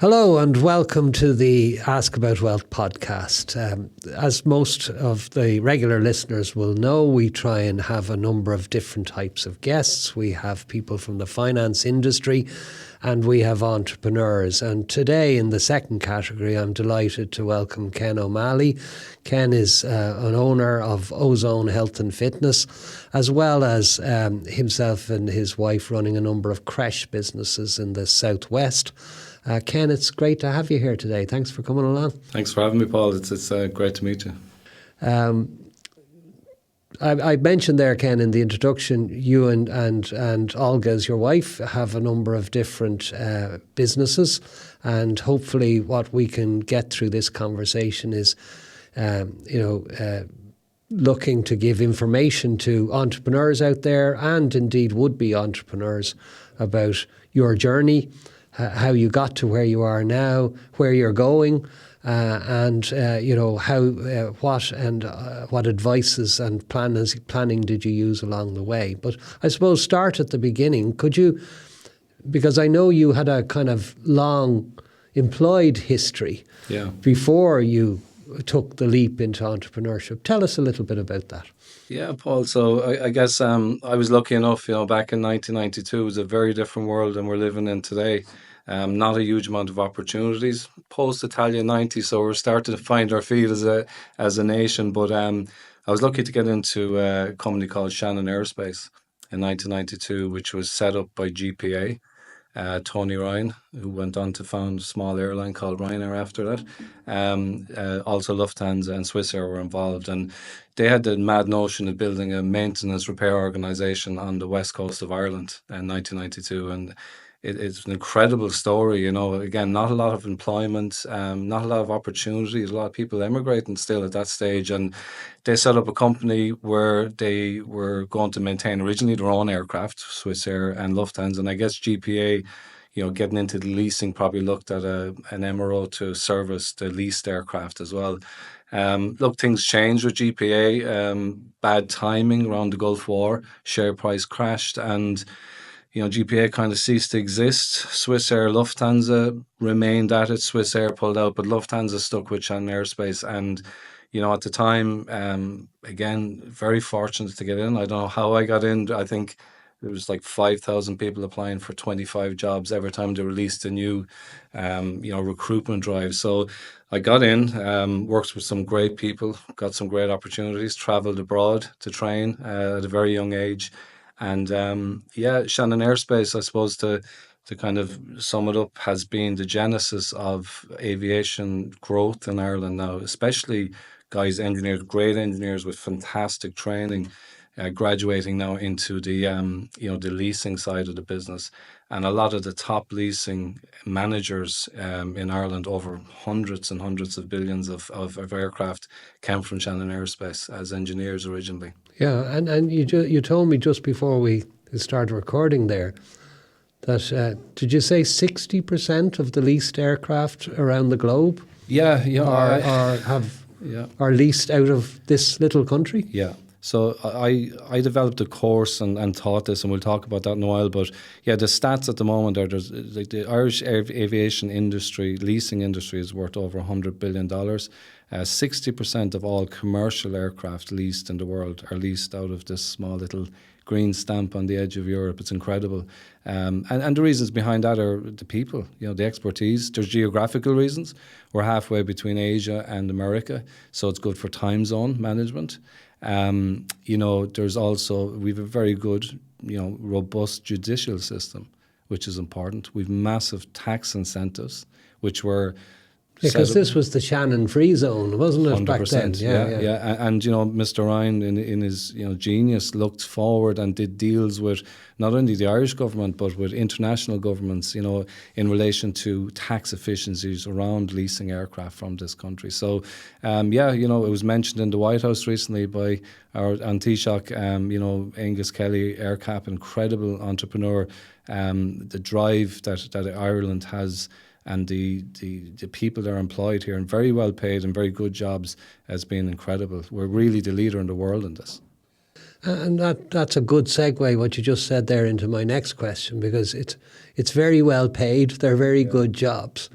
Hello and welcome to the Ask About Wealth podcast. As most of the regular listeners will know, we try and have a number of different types of guests. We have people from the finance industry and we have entrepreneurs. And today in the second category, I'm delighted to welcome Ken O'Malley. Ken is an owner of Ozone Health and Fitness, as well as himself and his wife running a number of crèche businesses in the southwest. Ken, it's great to have you here today. Thanks for coming along. Thanks for having me, Paul. It's great to meet you. I mentioned there, Ken, in the introduction, you and Olga, as your wife, have a number of different businesses, and hopefully what we can get through this conversation is, looking to give information to entrepreneurs out there and indeed would-be entrepreneurs about your journey, how you got to where you are now, where you're going, what advices and planning did you use along the way. But I suppose start at the beginning. Could you, because I know you had a kind of long employed history before you took the leap into entrepreneurship. Tell us a little bit about that. Yeah, Paul. So I guess I was lucky enough, back in 1992, it was a very different world than we're living in today. Not a huge amount of opportunities post-Italia 90, so we're starting to find our feet as a nation. But I was lucky to get into a company called Shannon Aerospace in 1992, which was set up by GPA. Tony Ryan, who went on to found a small airline called Ryanair after that. Also Lufthansa and Swissair were involved, and they had the mad notion of building a maintenance repair organisation on the west coast of Ireland in 1992, and it's an incredible story. Again, not a lot of employment, not a lot of opportunities, a lot of people emigrating still at that stage, and they set up a company where they were going to maintain originally their own aircraft, Swissair and Lufthansa, and I guess GPA, getting into the leasing, probably looked at an MRO to service the leased aircraft as well. Look, things changed with GPA, bad timing around the Gulf War, share price crashed, and GPA kind of ceased to exist. Swissair, Lufthansa remained at it. Swissair pulled out, but Lufthansa stuck with Shannon Aerospace. And, at the time, again, very fortunate to get in. I don't know how I got in. I think there was like 5,000 people applying for 25 jobs every time they released a new, recruitment drive. So I got in, worked with some great people, got some great opportunities, traveled abroad to train at a very young age. And Shannon Aerospace, I suppose, to kind of sum it up, has been the genesis of aviation growth in Ireland now, especially great engineers with fantastic training, graduating now into the the leasing side of the business. And a lot of the top leasing managers in Ireland, over hundreds and hundreds of billions of aircraft, came from Shannon Aerospace as engineers originally. Yeah, and you told me just before we started recording there that, did you say 60% of the leased aircraft around the globe are leased out of this little country? Yeah. So I developed a course and taught this, and we'll talk about that in a while. But the stats at the moment are like the Irish aviation industry, leasing industry, is worth over $100 billion. 60% of all commercial aircraft leased in the world are leased out of this small little green stamp on the edge of Europe. It's incredible. And the reasons behind that are the people, the expertise. There's geographical reasons. We're halfway between Asia and America, so it's good for time zone management. There's also, we've a very good, robust judicial system, which is important. We've massive tax incentives, which were because this was the Shannon free zone, wasn't it, 100%, back then? Yeah. And Mr. Ryan, in his genius, looked forward and did deals with not only the Irish government but with international governments, in relation to tax efficiencies around leasing aircraft from this country. So, it was mentioned in the White House recently by our Taoiseach, Angus Kelly, AirCap, incredible entrepreneur. The drive that Ireland has, and the people that are employed here and very well paid and very good jobs has been incredible. We're really the leader in the world in this. And that's a good segue, what you just said there, into my next question, because it's very well paid. They're very good jobs.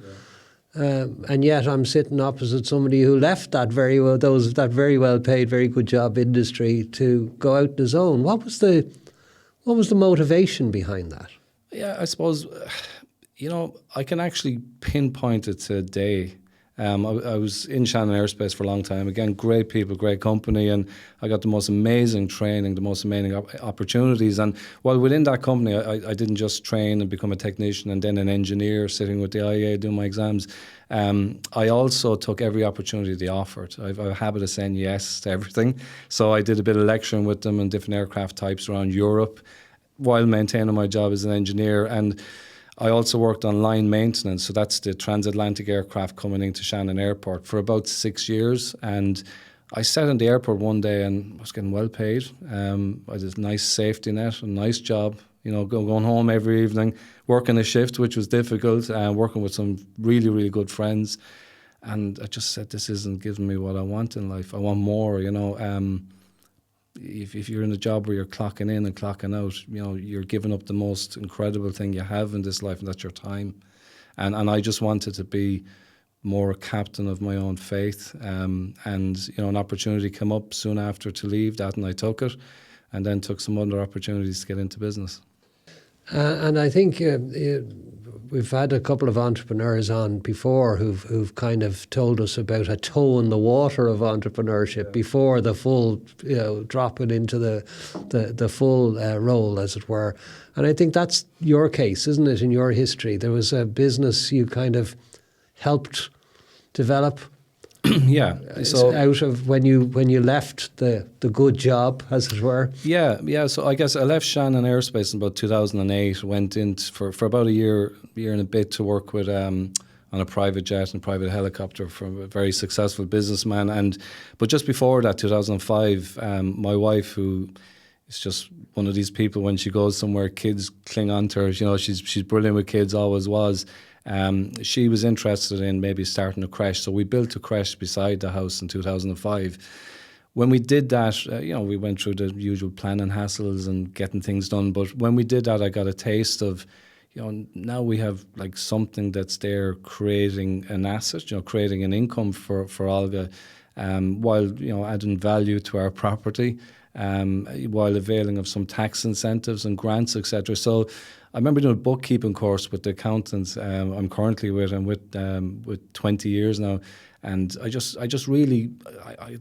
And yet I'm sitting opposite somebody who left that very well paid, very good job industry to go out on his own. What was the motivation behind that? Yeah, I suppose, I can actually pinpoint it to a day. I was in Shannon Aerospace for a long time. Again, great people, great company, and I got the most amazing training, the most amazing opportunities. And while within that company, I didn't just train and become a technician and then an engineer sitting with the IAA doing my exams. I also took every opportunity they offered. I have a habit of saying yes to everything. So I did a bit of lecturing with them on different aircraft types around Europe while maintaining my job as an engineer. And I also worked on line maintenance, so that's the transatlantic aircraft coming into Shannon Airport for about 6 years. And I sat in the airport one day and I was getting well paid. I had a nice safety net, a nice job, going home every evening, working a shift, which was difficult, working with some really, really good friends. And I just said, this isn't giving me what I want in life. I want more, If you're in a job where you're clocking in and clocking out, you're giving up the most incredible thing you have in this life, and that's your time. And I just wanted to be more a captain of my own fate. And an opportunity came up soon after to leave that, and I took it, and then took some other opportunities to get into business. And I think we've had a couple of entrepreneurs on before who've kind of told us about a toe in the water of entrepreneurship before the full, dropping into the full role, as it were. And I think that's your case, isn't it? In your history, there was a business you kind of helped develop. Yeah. So out of when you left the good job, as it were. Yeah. So I guess I left Shannon Aerospace in about 2008. Went in for about a year and a bit to work with on a private jet and private helicopter from a very successful businessman. But just before that, 2005, my wife, who is just one of these people, when she goes somewhere, kids cling on to her. She's brilliant with kids, always was. She was interested in maybe starting a crèche. So we built a crèche beside the house in 2005. When we did that, we went through the usual planning hassles and getting things done. But when we did that, I got a taste of, now we have like something that's there creating an asset, creating an income for Olga, while, adding value to our property, while availing of some tax incentives and grants, etc. So I remember doing a bookkeeping course with the accountants I'm currently with, and with 20 years now. And I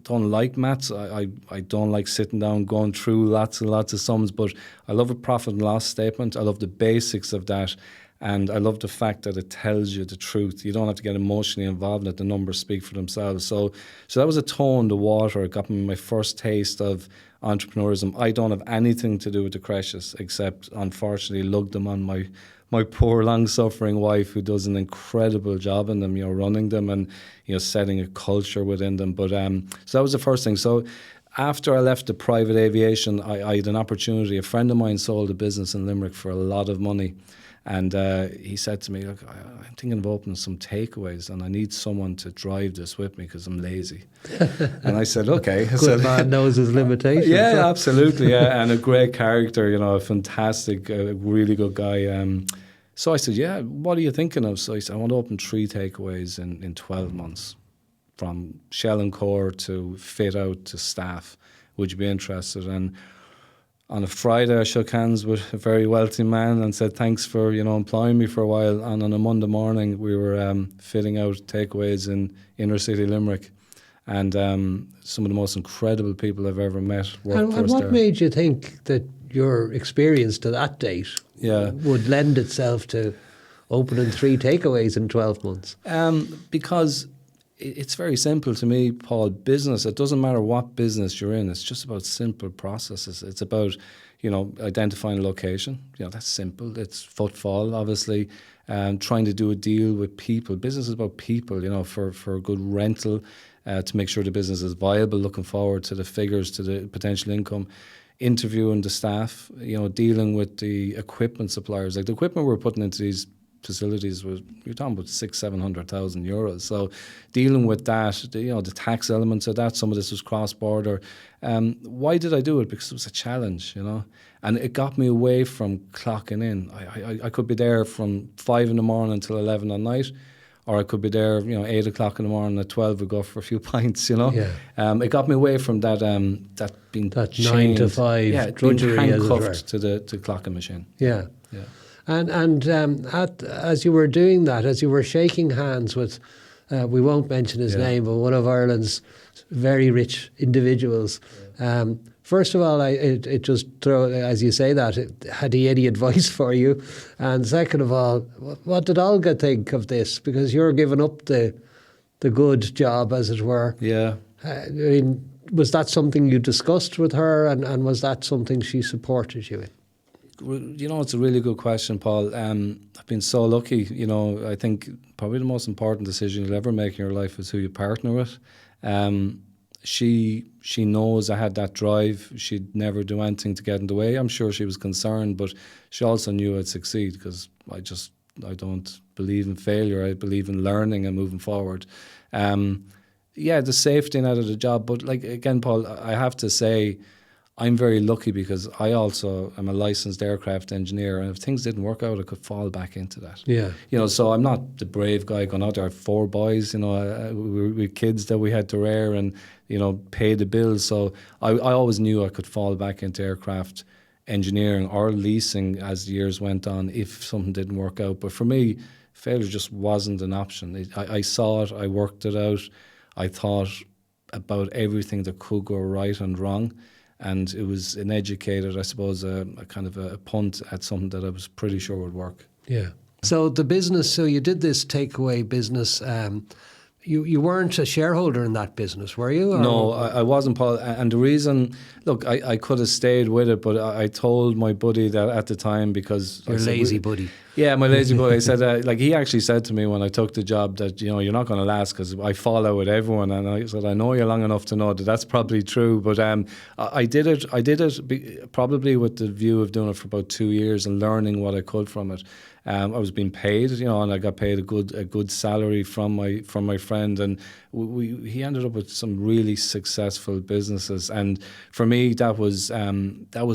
don't like maths. I don't like sitting down going through lots and lots of sums, but I love a profit and loss statement. I love the basics of that. And I love the fact that it tells you the truth. You don't have to get emotionally involved in it. The numbers speak for themselves. So that was a toe in the water. It got me my first taste of entrepreneurism. I don't have anything to do with the crèches, except unfortunately lug them on my poor long-suffering wife, who does an incredible job in them, running them and setting a culture within them. But so that was the first thing. So after I left the private aviation, I had an opportunity. A friend of mine sold a business in Limerick for a lot of money. And he said to me, look, I'm thinking of opening some takeaways and I need someone to drive this with me because I'm lazy. And I said, okay. Good man knows his limitations. Yeah, absolutely. Yeah. And a great character, a fantastic, really good guy. So I said, yeah, what are you thinking of? So he said, I want to open 3 takeaways in 12 months, from shell and core to fit out to staff. Would you be interested? And on a Friday, I shook hands with a very wealthy man and said, thanks for, employing me for a while. And on a Monday morning, we were fitting out takeaways in inner city Limerick. And some of the most incredible people I've ever met worked for us there. And what made you think that your experience to that date would lend itself to opening 3 takeaways in 12 months? Because it's very simple to me, Paul. Business, it doesn't matter what business you're in. It's just about simple processes. It's about, identifying a location. That's simple. It's footfall, obviously. Trying to do a deal with people. Business is about people, for a good rental, to make sure the business is viable, looking forward to the figures, to the potential income. Interviewing the staff, dealing with the equipment suppliers. Like the equipment we're putting into these facilities was, you're talking about 600,000-700,000 euros. So dealing with that, the tax elements of that, some of this was cross-border. Why did I do it? Because it was a challenge, and it got me away from clocking in. I could be there from 5 in the morning until 11 at night, or I could be there, 8 o'clock in the morning. At 12 we go for a few pints, Yeah. It got me away from that being That chained, 9 to 5 being drudgery, as it were. handcuffed to the clocking machine. Yeah. Yeah. And as you were doing that, as you were shaking hands with, we won't mention his name, but one of Ireland's very rich individuals. First of all, it just as you say that, had he any advice for you? And second of all, what did Olga think of this? Because you're giving up the good job, as it were. Yeah. I mean, was that something you discussed with her, and was that something she supported you in? It's a really good question, Paul. I've been so lucky. I think probably the most important decision you'll ever make in your life is who you partner with. She knows I had that drive. She'd never do anything to get in the way. I'm sure she was concerned, but she also knew I'd succeed, because I don't believe in failure. I believe in learning and moving forward. The safety net of the job. But again, Paul, I have to say, I'm very lucky because I also am a licensed aircraft engineer, and if things didn't work out, I could fall back into that. Yeah. So I'm not the brave guy going out there. I have 4 boys, we kids that we had to rear and, pay the bills. So I always knew I could fall back into aircraft engineering or leasing as the years went on if something didn't work out. But for me, failure just wasn't an option. I saw it, I worked it out, I thought about everything that could go right and wrong. And it was an educated, I suppose, a kind of a punt at something that I was pretty sure would work. Yeah. So the business, so you did this takeaway business. You weren't a shareholder in that business, were you? Or? No, I wasn't, Paul. And the reason, look, I could have stayed with it, but I told my buddy that at the time, because... Your lazy buddy. Yeah, my lazy buddy. I said, he actually said to me when I took the job that, you're not going to last, because I fall out with everyone. And I said, I know you long enough to know that that's probably true. But I did it probably with the view of doing it for about 2 years and learning what I could from it. I was being paid, and I got paid a good salary from my friend, and he ended up with some really successful businesses. And for me, that was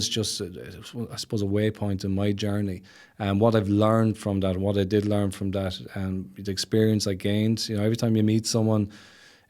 just, I suppose, a waypoint in my journey. And what I've learned from that, what I did learn from that, and the experience I gained. Every time you meet someone,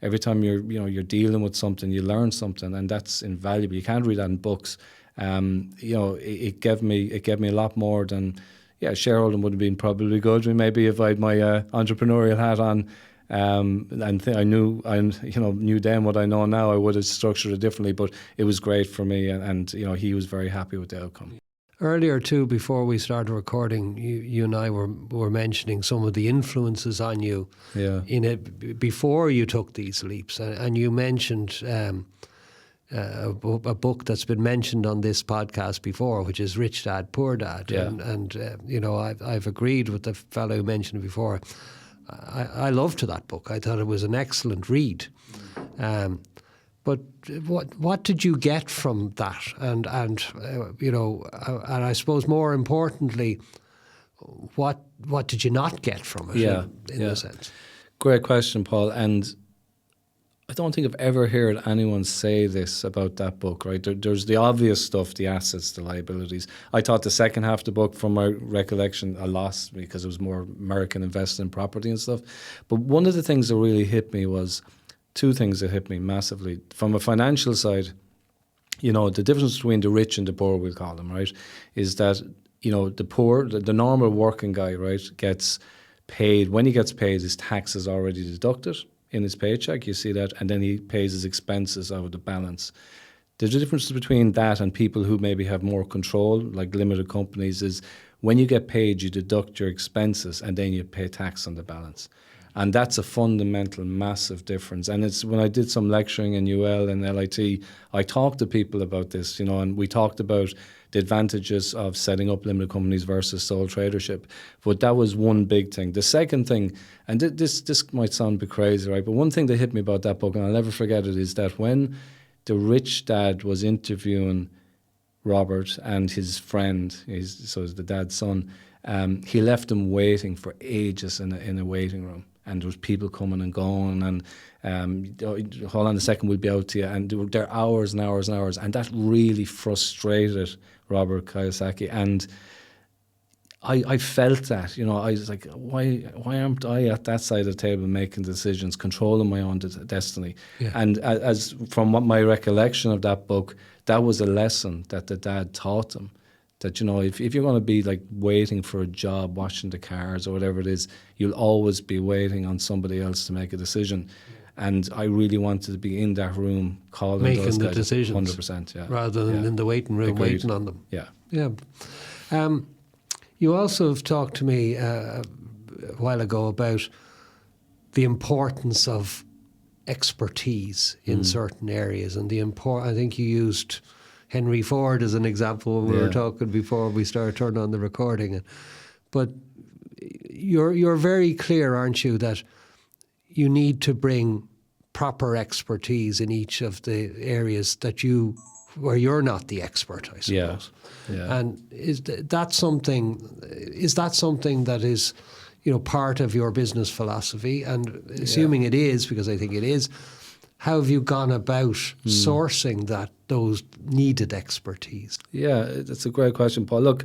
every time you're dealing with something, you learn something, and that's invaluable. You can't read that in books. It gave me a lot more than. Yeah, shareholding would have been probably good. Maybe if I had my entrepreneurial hat on, and I knew then what I know now, I would have structured it differently. But it was great for me, and he was very happy with the outcome. Earlier too, before we started recording, you and I were mentioning some of the influences on you. Yeah. In it before you took these leaps, and you mentioned. A book that's been mentioned on this podcast before, which is Rich Dad, Poor Dad. Yeah. And I've agreed with the fellow who mentioned it before. I loved that book. I thought it was an excellent read. But what did you get from that? And I suppose more importantly, what did you not get from it? In a sense. Great question, Paul. And I don't think I've ever heard anyone say this about that book, right? There's the obvious stuff, the assets, the liabilities. I thought the second half of the book, from my recollection, I lost because it was more American investing in property and stuff. But one of the things that really hit me was 2 things that hit me massively. From a financial side, the difference between the rich and the poor, we'll call them, right, is that, the poor, the normal working guy, right, gets paid. When he gets paid, his tax is already deducted in his paycheck, you see that, and then he pays his expenses out of the balance. There's a difference between that and people who maybe have more control, like limited companies, is when you get paid, you deduct your expenses and then you pay tax on the balance. And that's a fundamental, massive difference. And it's when I did some lecturing in UL and LIT, I talked to people about this, and we talked about the advantages of setting up limited companies versus sole tradership. But that was one big thing. The second thing, and this might sound a bit crazy, right? But one thing that hit me about that book, and I'll never forget it, is that when the rich dad was interviewing Robert and his friend, so it's the dad's son, He left them waiting for ages in a waiting room. And there was people coming and going, and hold on a second, we'll be out to you. And there are hours and hours and hours. And that really frustrated Robert Kiyosaki. And I felt that, I was like, why aren't I at that side of the table making decisions, controlling my own destiny? Yeah. And as from what my recollection of that book, that was a lesson that the dad taught him. That, if you're going to be like waiting for a job, washing the cars or whatever it is, you'll always be waiting on somebody else to make a decision. And I really wanted to be in that room calling making those the guys, decisions, 100%, yeah. rather than in the waiting room. Agreed. Waiting on them. Yeah. Yeah. You also have talked to me a while ago about the importance of expertise in certain areas, and I think you used Henry Ford as an example when we were talking before we started turning on the recording. But you're very clear, aren't you, that you need to bring proper expertise in each of the areas where you're not the expert, I suppose. Yeah. And is that something that is, part of your business philosophy? And assuming it is, because I think it is, how have you gone about sourcing those needed expertise? Yeah, that's a great question, Paul. Look,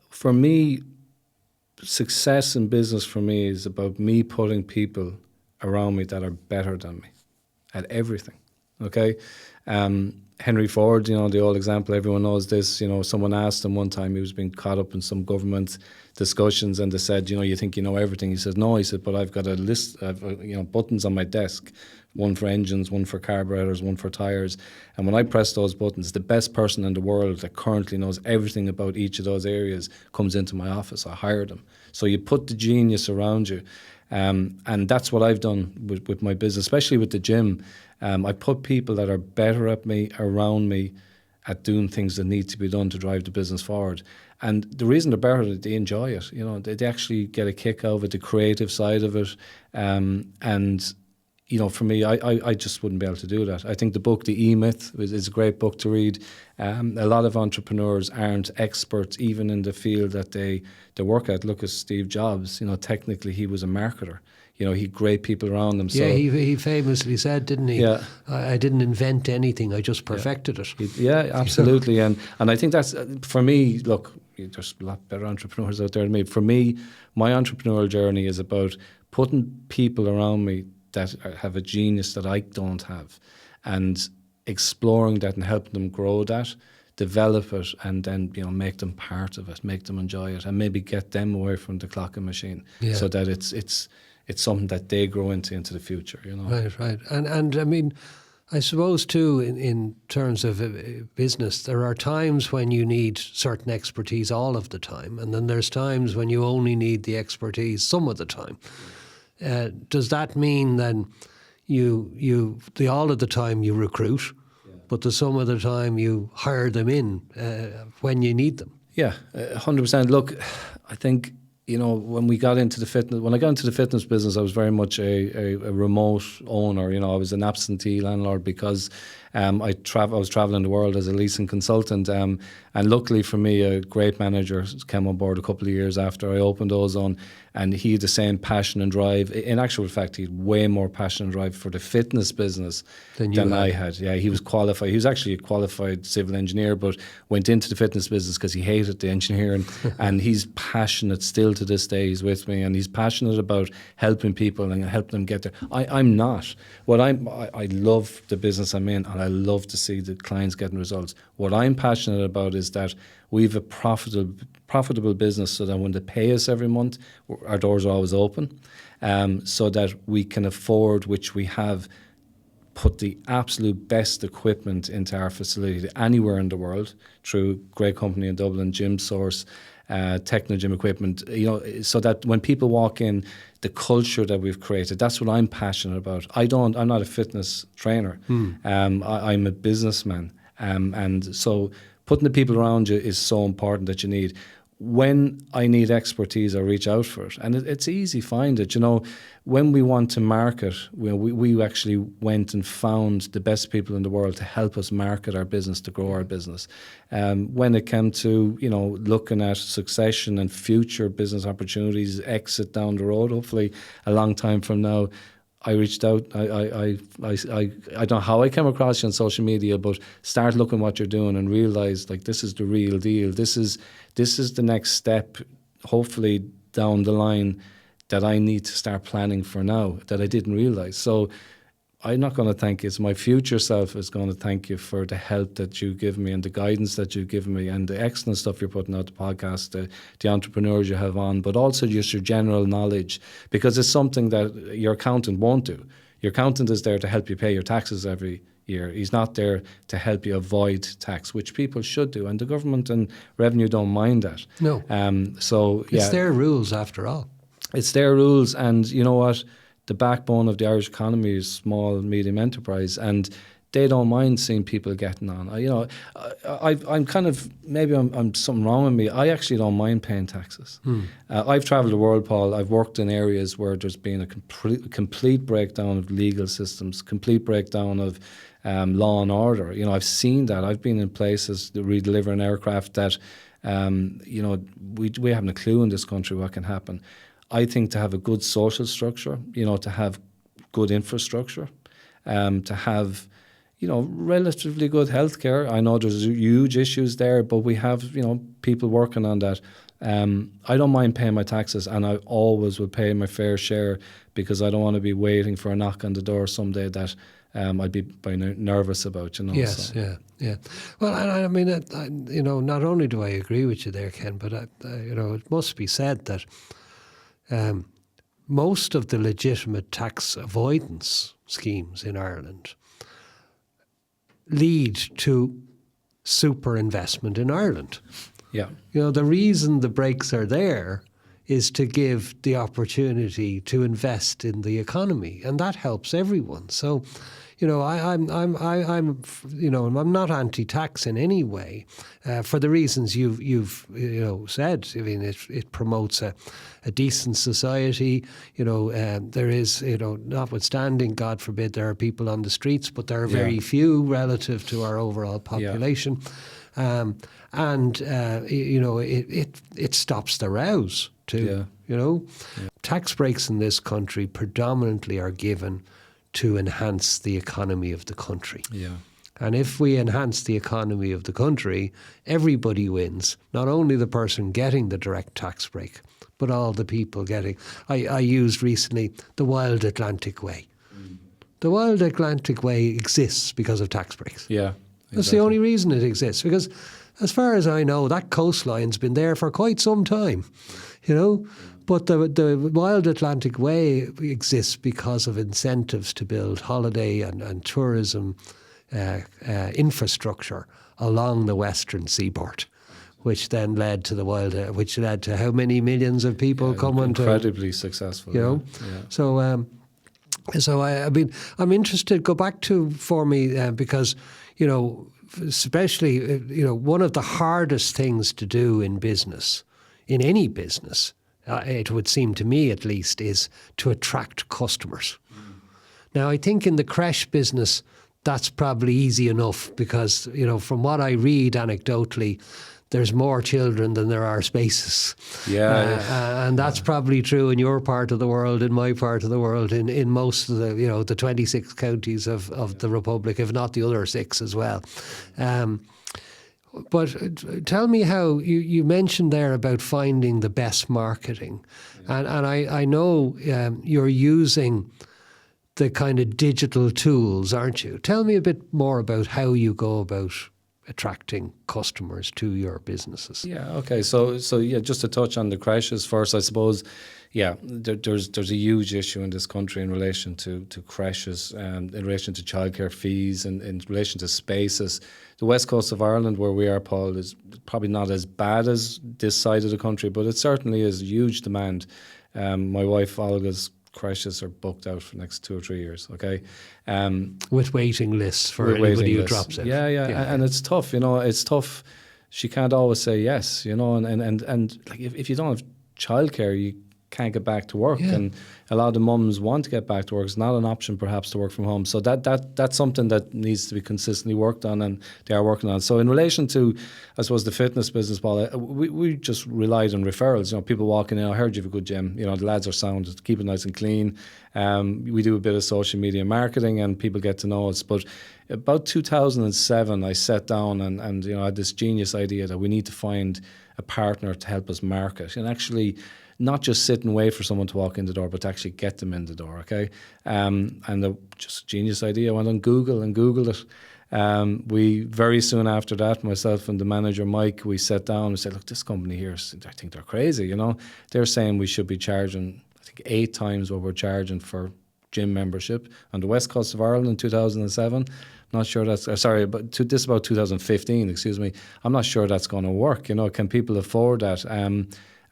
for me, success in business for me is about me putting people around me that are better than me at everything. Okay? Henry Ford, the old example, everyone knows this. Someone asked him one time, he was being caught up in some government discussions, and they said, you think you know everything. He said, no. He said, but I've got a list of buttons on my desk, one for engines, one for carburetors, one for tires. And when I press those buttons, the best person in the world that currently knows everything about each of those areas comes into my office. I hire them. So you put the genius around you. And that's what I've done with my business, especially with the gym. I put people that are better at me, around me, at doing things that need to be done to drive the business forward. And the reason they're better is they enjoy it. They actually get a kick out of it, the creative side of it. And for me, I just wouldn't be able to do that. I think the book, The E-Myth, is a great book to read. A lot of entrepreneurs aren't experts even in the field that they work at. Look at Steve Jobs. Technically he was a marketer. He had great people around him. Yeah, he famously said, didn't he? Yeah. I didn't invent anything, I just perfected it. Yeah, absolutely. And I think that's, for me, look, there's a lot better entrepreneurs out there than me. For me, my entrepreneurial journey is about putting people around me that have a genius that I don't have, and exploring that and helping them grow that, develop it, and then make them part of it, make them enjoy it, and maybe get them away from the clocking machine, so that it's something that they grow into the future. Right. And I mean, I suppose too, in terms of business, there are times when you need certain expertise all of the time, and then there's times when you only need the expertise some of the time. Does that mean then the all of the time you recruit, but the some of the time you hire them in when you need them? Yeah, 100%. Look, I think when I got into the fitness business, I was very much a remote owner. I was an absentee landlord because I was traveling the world as a leasing consultant. And luckily for me, a great manager came on board a couple of years after I opened Ozone, and he had the same passion and drive. In actual fact, he had way more passion and drive for the fitness business than I had. Yeah, he was qualified. He was actually a qualified civil engineer, but went into the fitness business because he hated the engineering. And he's passionate still to this day. He's with me, and he's passionate about helping people and helping them get there. I'm not. I love the business I'm in, and I love to see the clients getting results. What I'm passionate about is that we've a profitable business, so that when they pay us every month, our doors are always open, so that we can afford, which we have, put the absolute best equipment into our facility anywhere in the world through great company in Dublin, Gym Source, Technogym equipment, so that when people walk in, the culture that we've created, that's what I'm passionate about. I'm not a fitness trainer. I'm a businessman. And so putting the people around you is so important that you need. when I need expertise, I reach out for it. And it's easy to find it. When we want to market, we actually went and found the best people in the world to help us market our business, to grow our business. When it came to, looking at succession and future business opportunities, exit down the road, hopefully a long time from now, I reached out. I don't know how I came across you on social media, but start looking what you're doing and realize like this is the real deal. This is the next step, hopefully down the line, that I need to start planning for now that I didn't realize. So I'm not going to thank you. It's my future self is going to thank you for the help that you give me and the guidance that you give me and the excellent stuff you're putting out, the podcast, the entrepreneurs you have on, but also just your general knowledge, because it's something that your accountant won't do. Your accountant is there to help you pay your taxes every year. He's not there to help you avoid tax, which people should do, and the government and revenue don't mind that. No. It's their rules after all. It's their rules, and you know what? The backbone of the Irish economy is small and medium enterprise, and they don't mind seeing people getting on. I'm kind of, maybe I'm something wrong with me. I actually don't mind paying taxes. I've travelled the world, Paul. I've worked in areas where there's been a complete breakdown of legal systems, complete breakdown of law and order. I've seen that. I've been in places that we deliver an aircraft that, we haven't a clue in this country what can happen. I think to have a good social structure, to have good infrastructure, to have, relatively good healthcare. I know there's huge issues there, but we have, people working on that. I don't mind paying my taxes, and I always will pay my fair share because I don't want to be waiting for a knock on the door someday that I'd be nervous about. Yes, so. yeah. Well, I mean, not only do I agree with you there, Ken, but it must be said that. Most of the legitimate tax avoidance schemes in Ireland lead to super investment in Ireland. Yeah. The reason the brakes are there is to give the opportunity to invest in the economy, and that helps everyone. So, I'm not anti-tax in any way, for the reasons you've said. I mean, it promotes a decent society. There is, notwithstanding, God forbid, there are people on the streets, but there are very few relative to our overall population. Yeah. It stops the rows too. Yeah. Tax breaks in this country predominantly are given to enhance the economy of the country. Yeah. And if we enhance the economy of the country, everybody wins. Not only the person getting the direct tax break, but all the people getting. I used recently the Wild Atlantic Way. The Wild Atlantic Way exists because of tax breaks. Yeah. Exactly. That's the only reason it exists, because as far as I know, that coastline's been there for quite some time, But the Wild Atlantic Way exists because of incentives to build holiday and tourism infrastructure along the western seaboard, which then led to which led to how many millions of people coming to incredibly successful. Yeah. So I mean, I'm interested. Go back to for me because especially one of the hardest things to do in business, in any business. It would seem to me at least, is to attract customers. Now, I think in the crèche business, that's probably easy enough because, from what I read anecdotally, there's more children than there are spaces. And that's probably true in your part of the world, in my part of the world, in most of the 26 counties of the Republic, if not the other 6 as well. But tell me how you mentioned there about finding the best marketing. And I know you're using the kind of digital tools, aren't you? Tell me a bit more about how you go about attracting customers to your businesses. Yeah, okay. So just to touch on the crèches first, I suppose, there's a huge issue in this country in relation to crèches, in relation to childcare fees, and in relation to spaces. The west coast of Ireland, where we are, Paul, is probably not as bad as this side of the country, but it certainly is huge demand. My wife Olga's crèches are booked out for the next 2 or 3 years. Okay, with waiting lists for anybody who drops it. Yeah, and it's tough. It's tough she can't always say yes, you know, and like if you don't have childcare, you can't get back to work, and a lot of the mums want to get back to work. It's not an option perhaps to work from home, so that's something that needs to be consistently worked on, and they are working on. So in relation to, I suppose, the fitness business, Paul, we just relied on referrals. You know, people walking in, I heard you have a good gym, you know, the lads are sound, keep it nice and clean. We do a bit of social media marketing and people get to know us. But about 2007 I sat down and you know, I had this genius idea that we need to find a partner to help us market, and actually not just sit and wait for someone to walk in the door, but to actually get them in the door, okay? And just a genius idea. I went on Google and Googled it. We, very soon after that, myself and the manager, Mike, we sat down and said, look, this company here, I think they're crazy, you know? They're saying we should be charging, I think, 8 times what we're charging for gym membership on the west coast of Ireland in 2007. Not sure that's, but this is about 2015, excuse me. I'm not sure that's going to work, you know? Can people afford that?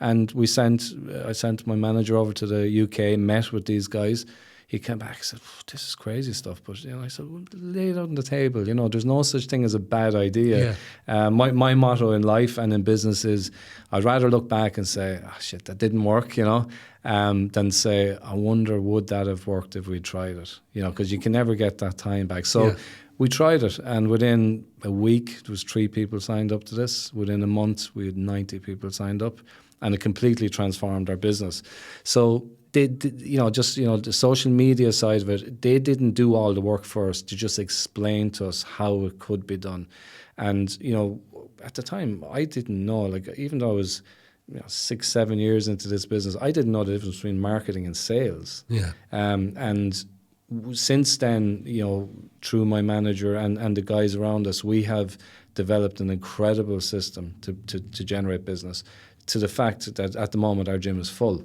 And I sent my manager over to the UK, met with these guys. He came back and said, this is crazy stuff. But you know, I said, well, lay it out on the table. You know, there's no such thing as a bad idea. Yeah. My motto in life and in business is I'd rather look back and say, oh, shit, that didn't work, you know, than say, I wonder, would that have worked if we tried it? You know, because you can never get that time back. So we tried it, and within a week, there was 3 people signed up to this. Within a month, we had 90 people signed up. And it completely transformed our business. So the social media side of it, they didn't do all the work for us to just explain to us how it could be done. And you know, at the time, I didn't know. Like, even though I was 6-7 years into this business, I didn't know the difference between marketing and sales. Yeah. And since then, you know, through my manager and the guys around us, we have developed an incredible system to generate business. To the fact that at the moment our gym is full,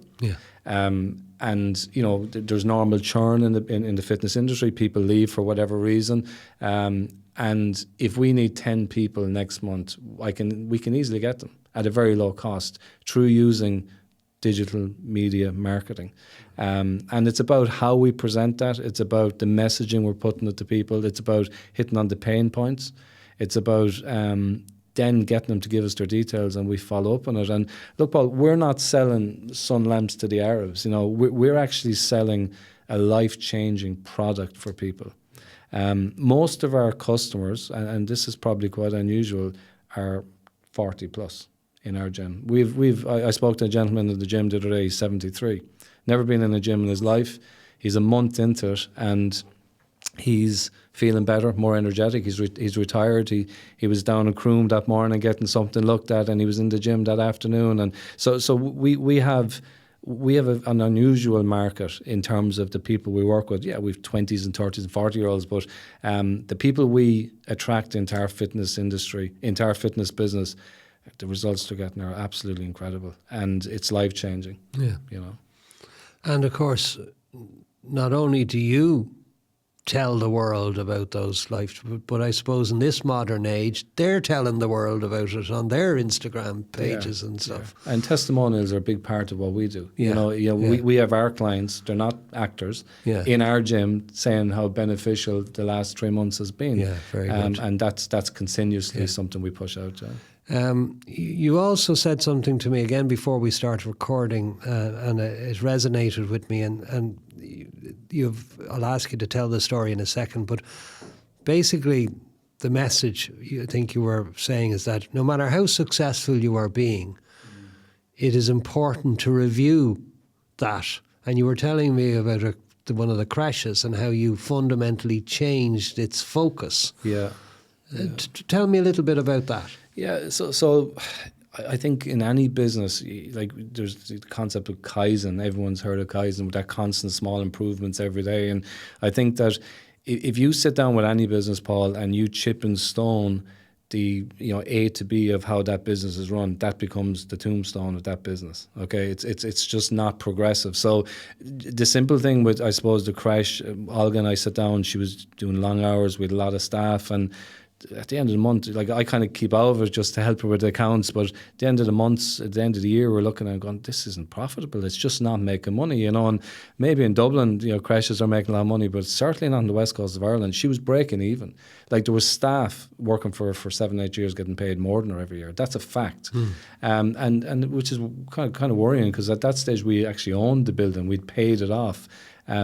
and you know, there's normal churn in the fitness industry. People leave for whatever reason, and if we need 10 people next month, we can easily get them at a very low cost through using digital media marketing. And it's about how we present that. It's about the messaging we're putting it to people. It's about hitting on the pain points. It's about then getting them to give us their details, and we follow up on it. And look, Paul, we're not selling sun lamps to the Arabs. You know, we're actually selling a life-changing product for people. Most of our customers, and this is probably quite unusual, are 40 plus in our gym. I spoke to a gentleman in the gym the other day. He's 73, never been in a gym in his life. He's a month into it, and he's feeling better, more energetic. He's retired. He was down in Croom that morning getting something looked at, and he was in the gym that afternoon. And so we have an unusual market in terms of the people we work with. Yeah, we've 20s and 30s and 40-year-olds, but the people we attract into our fitness industry, into our fitness business, the results they're getting are absolutely incredible, and it's life-changing. Yeah, you know. And of course, not only do you tell the world about those lives, but I suppose in this modern age, they're telling the world about it on their Instagram pages and stuff. Yeah. And testimonials are a big part of what we do. Yeah. We have our clients, they're not actors, in our gym saying how beneficial the last 3 months has been. Yeah, very good. And that's continuously something we push out. You also said something to me again before we started recording, and it resonated with me, and I'll ask you to tell the story in a second, but basically the message I think you were saying is that no matter how successful you are being, it is important to review that. And you were telling me about one of the crèches and how you fundamentally changed its focus. Yeah. Tell me a little bit about that. Yeah, so I think in any business, like there's the concept of Kaizen. Everyone's heard of Kaizen, with that constant small improvements every day. And I think that if you sit down with any business, Paul, and you chip and stone the A to B of how that business is run, that becomes the tombstone of that business. Okay, it's just not progressive. So the simple thing with, I suppose, the crèche, Olga and I sat down. She was doing long hours with a lot of staff, and at the end of the month, like I kind of keep out of it just to help her with the accounts. But at the end of the months, at the end of the year, we're looking at it going, this isn't profitable. It's just not making money, you know. And maybe in Dublin, you know, Crèches are making a lot of money, but certainly not on the west coast of Ireland. She was breaking even. Like there was staff working for her for 7-8 years getting paid more than her every year. That's a fact. And which is kind of worrying, because at that stage we actually owned the building. We'd paid it off.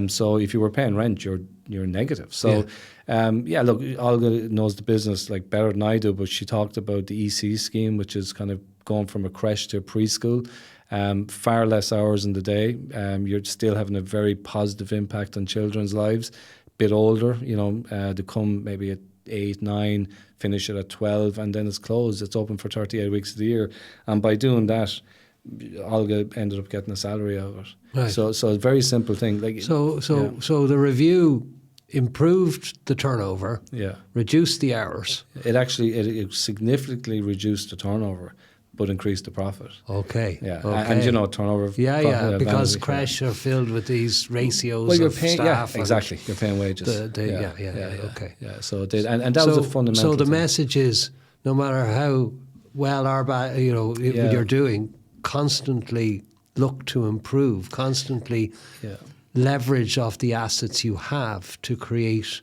So if you were paying rent, you're negative. So look, Olga knows the business like better than I do, but she talked about the EC scheme, which is kind of going from a crèche to a preschool. Far less hours in the day. You're still having a very positive impact on children's lives. Bit older, you know, they come maybe at 8, 9, finish it at 12, and then it's closed. It's open for 38 weeks of the year. And by doing that, Olga ended up getting a salary out of it. Right. So a very simple thing. Like So the review improved the turnover, reduced the hours. It significantly reduced the turnover, but increased the profit. Okay. Yeah. Okay. And you know, turnover. Because crèches are filled with these ratios well, you're of paying, staff. Yeah, exactly. You're paying wages. Okay. Yeah. So it did, and that was a fundamental. So the thing. message is, no matter how well or bad, you know, you're doing, constantly look to improve, constantly leverage off the assets you have to create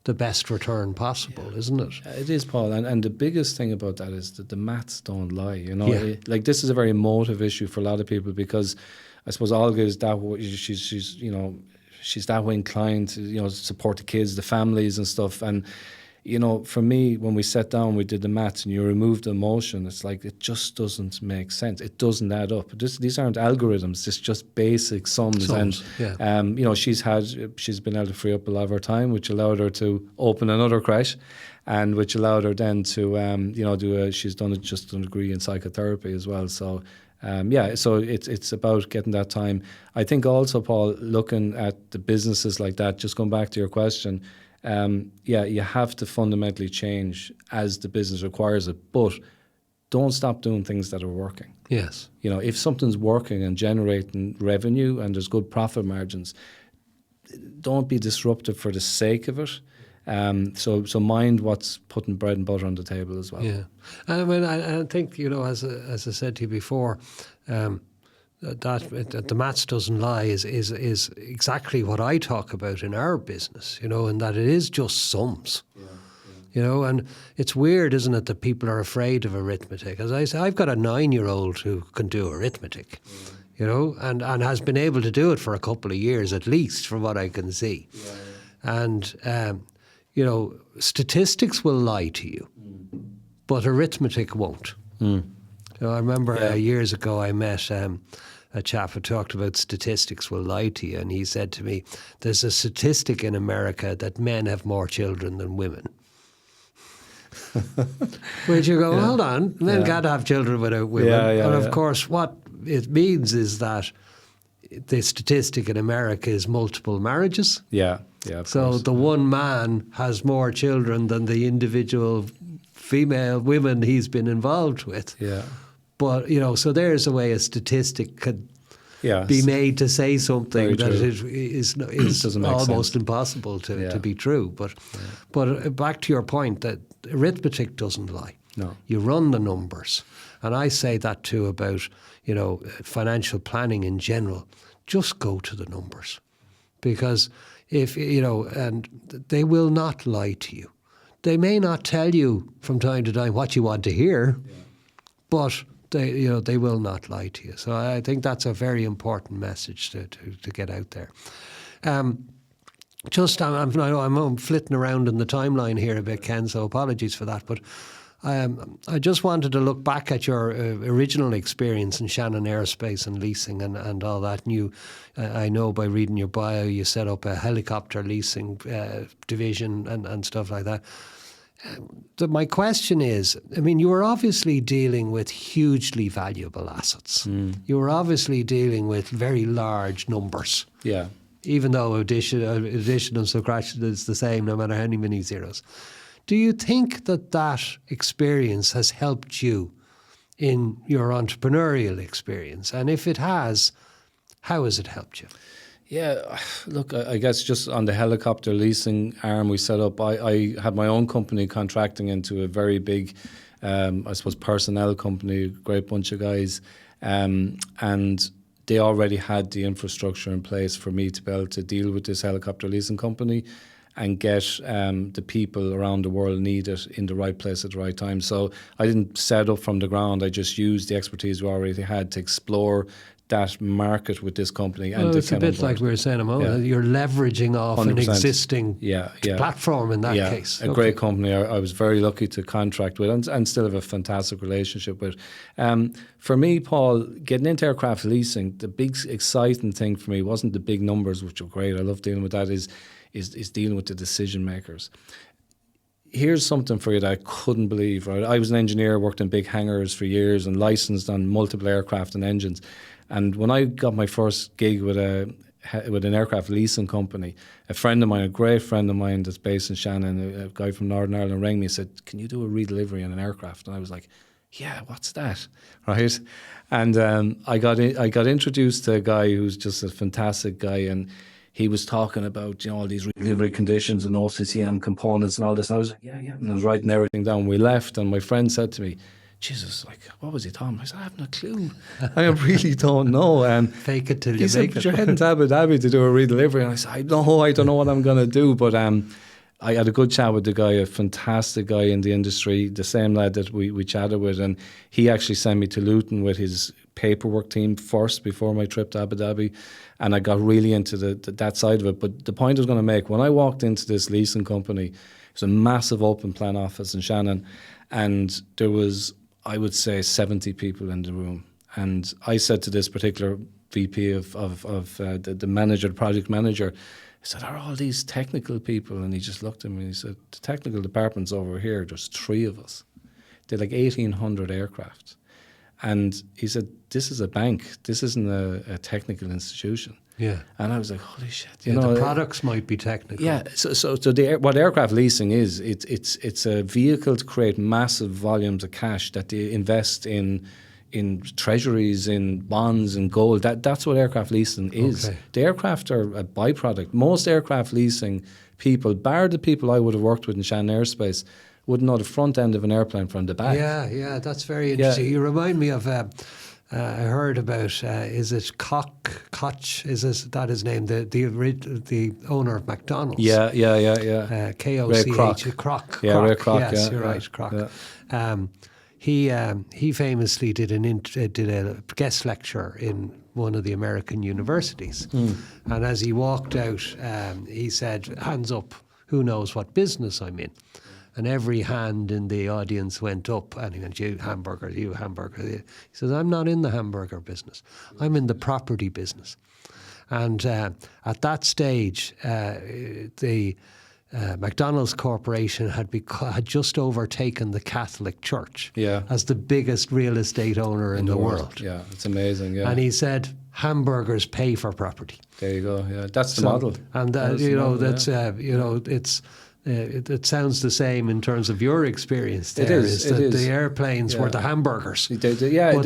the best return possible, isn't it? It is, Paul, and the biggest thing about that is that the maths don't lie. You know, like this is a very emotive issue for a lot of people, because I suppose Olga is that she's that way inclined to, you know, support the kids, the families and stuff. And you know, for me, when we sat down, we did the maths, and you remove the emotion, it's like it just doesn't make sense. It doesn't add up. These aren't algorithms. It's just basic sums. And you know, she's been able to free up a lot of her time, which allowed her to open another crèche, and which allowed her then to you know she's done a degree in psychotherapy as well. So. So it's about getting that time. I think also, Paul, looking at the businesses like that, just going back to your question, you have to fundamentally change as the business requires it, but don't stop doing things that are working. Yes. You know, if something's working and generating revenue and there's good profit margins, don't be disruptive for the sake of it. So mind what's putting bread and butter on the table as well. Yeah, and I mean, I think, you know, as I said to you before, that the maths doesn't lie is exactly what I talk about in our business. You know, and that it is just sums. You know, and it's weird, isn't it, that people are afraid of arithmetic? As I say, I've got a 9-year-old who can do arithmetic. You know, and has been able to do it for a couple of years at least, from what I can see. And you know, statistics will lie to you, but arithmetic won't. You know, I remember years ago I met a chap who talked about statistics will lie to you, and he said to me, there's a statistic in America that men have more children than women. Which you go, hold on, men can't have children without women. And of course, what it means is that the statistic in America is multiple marriages. So the one man has more children than the individual women he's been involved with. But, you know, so there's a way a statistic could be made to say something that is almost impossible to be true. But back to your point, that arithmetic doesn't lie. No. You run the numbers. And I say that too about, you know, financial planning in general. Just go to the numbers. Because if, you know, and they will not lie to you. They may not tell you from time to time what you want to hear, but they will not lie to you. So I think that's a very important message to get out there. I'm flitting around in the timeline here a bit, Ken, so apologies for that. But I just wanted to look back at your original experience in Shannon Aerospace and leasing and all that. And I know by reading your bio, you set up a helicopter leasing division and stuff like that. My question is, I mean, you were obviously dealing with hugely valuable assets. You were obviously dealing with very large numbers. Even though addition and subtraction is the same, no matter how many zeros. Do you think that experience has helped you in your entrepreneurial experience? And if it has, how has it helped you? Yeah, look, I guess just on the helicopter leasing arm we set up, I had my own company contracting into a very big, I suppose, personnel company, great bunch of guys, and they already had the infrastructure in place for me to be able to deal with this helicopter leasing company and get the people around the world needed in the right place at the right time. So I didn't set up from the ground. I just used the expertise we already had to explore that market with this company. And it's a bit like we were saying a moment. You're leveraging off 100%. an existing platform in that case. A great company I was very lucky to contract with and still have a fantastic relationship with. For me, Paul, getting into aircraft leasing, the big exciting thing for me wasn't the big numbers, which are great. I love dealing with that, is dealing with the decision makers. Here's something for you that I couldn't believe. Right? I was an engineer, worked in big hangars for years and licensed on multiple aircraft and engines. And when I got my first gig with an aircraft leasing company, a friend of mine, a great friend of mine that's based in Shannon, a guy from Northern Ireland, rang me and said, "Can you do a redelivery on an aircraft?" And I was like, "Yeah, what's that?" Right? And I got introduced to a guy who's just a fantastic guy, and he was talking about all these redelivery conditions and OCCM components and all this. And I was like, yeah. And I was writing everything down. We left, and my friend said to me, "Jesus, like, what was he talking about?" I said, "I have no clue. I really don't know." Fake it till you he said, make "But it. you're heading to Abu Dhabi to do a redelivery." And I said, I don't know what I'm going to do. But I had a good chat with the guy, a fantastic guy in the industry, the same lad that we chatted with. And he actually sent me to Luton with his paperwork team first before my trip to Abu Dhabi. And I got really into that side of it. But the point I was going to make, when I walked into this leasing company, it was a massive open plan office in Shannon. And there was, I would say, 70 people in the room. And I said to this particular VP of the manager, the project manager, I said, "Are all these technical people?" And he just looked at me and he said, "The technical department's over here. There's 3 of us. They're like 1,800 aircraft." And he said, "This is a bank. This isn't a technical institution." Yeah. And I was like, "Holy shit!" The products might be technical. Yeah. So what aircraft leasing is, it's a vehicle to create massive volumes of cash that they invest in treasuries, in bonds, and gold. That's what aircraft leasing is. Okay. The aircraft are a byproduct. Most aircraft leasing people, bar the people I would have worked with in Shannon Aerospace, wouldn't know the front end of an airplane from the back. Yeah, that's very interesting. You remind me of. I heard about is it Koch? Is that his name? The owner of McDonald's. Yeah. Koch. Ray Kroc. Kroc. Yeah, Ray Kroc. Yes, yeah, you're right, Kroc. Yeah. He famously did a guest lecture in one of the American universities, and as he walked out, he said, "Hands up, who knows what business I'm in?" And every hand in the audience went up, and he went, "You hamburger, you hamburger." He says, "I'm not in the hamburger business. I'm in the property business." And at that stage, the McDonald's Corporation had just overtaken the Catholic Church as the biggest real estate owner in the world. Yeah, it's amazing. Yeah. And he said, "Hamburgers pay for property." There you go. Yeah, that's the model. And it sounds the same in terms of your experience there. It is. The airplanes were the hamburgers, but